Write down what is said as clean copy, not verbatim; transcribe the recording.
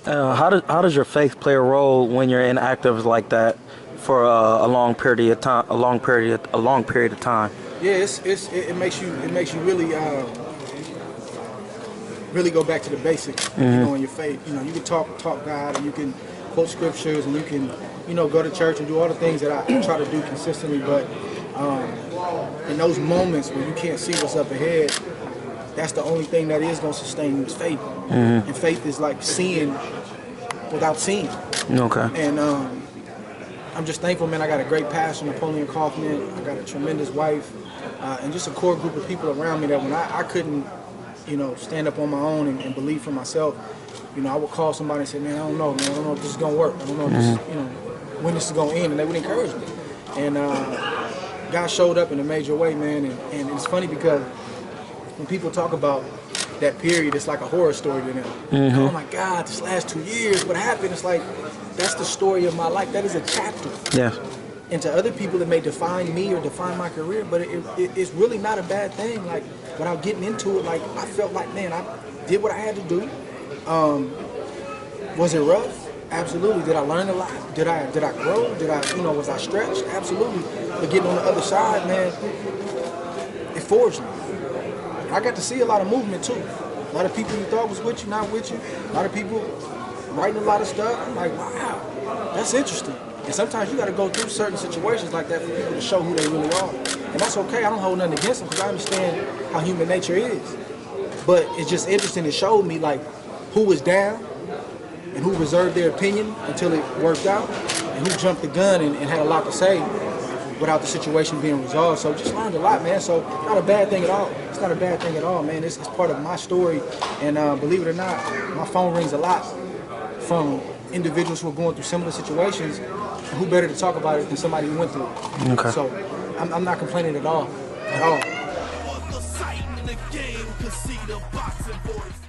How does your faith play a role when you're inactive like that for a long period of time? A long period of time. Yeah, it makes you really really go back to the basics. You know, in your faith. You know, you can talk God, and you can quote scriptures, and you can go to church and do all the things that I try to do consistently. But in those moments when you can't see what's up ahead, that's the only thing that is going to sustain you is faith. And faith is like seeing without seeing. Okay. And I'm just thankful, man. I got a great pastor, Napoleon Kaufman. I got a tremendous wife, and just a core group of people around me that when I couldn't, stand up on my own and believe for myself, I would call somebody and say, man, I don't know, man. I don't know if this is going to work. I don't know if this, when this is going to end. And they would encourage me. And God showed up in a major way, man. And it's funny because when people talk about that period, it's like a horror story to them. Oh my God, this last 2 years, what happened? It's like, that's the story of my life. That is a chapter. Yeah. And to other people, it may define me or define my career, but it's really not a bad thing. Like, without getting into it, like, I felt like, man, I did what I had to do. Was it rough? Absolutely. Did I learn a lot? Did I grow? Was I stretched? Absolutely. But getting on the other side, man, it forged me. I got to see a lot of movement too. A lot of people you thought was with you, not with you. A lot of people writing a lot of stuff. I'm like, wow, that's interesting. And sometimes you got to go through certain situations like that for people to show who they really are. And that's okay. I don't hold nothing against them because I understand how human nature is. But it's just interesting. It showed me like who was down and who reserved their opinion until it worked out, and who jumped the gun and had a lot to say without the situation being resolved. So just learned a lot, man. So not a bad thing at all. It's not a bad thing at all, man. It's part of my story. And believe it or not, my phone rings a lot from individuals who are going through similar situations. And who better to talk about it than somebody who went through it? Okay. So I'm not complaining at all. At all. The sight in the game, 'cause see the boxing voice.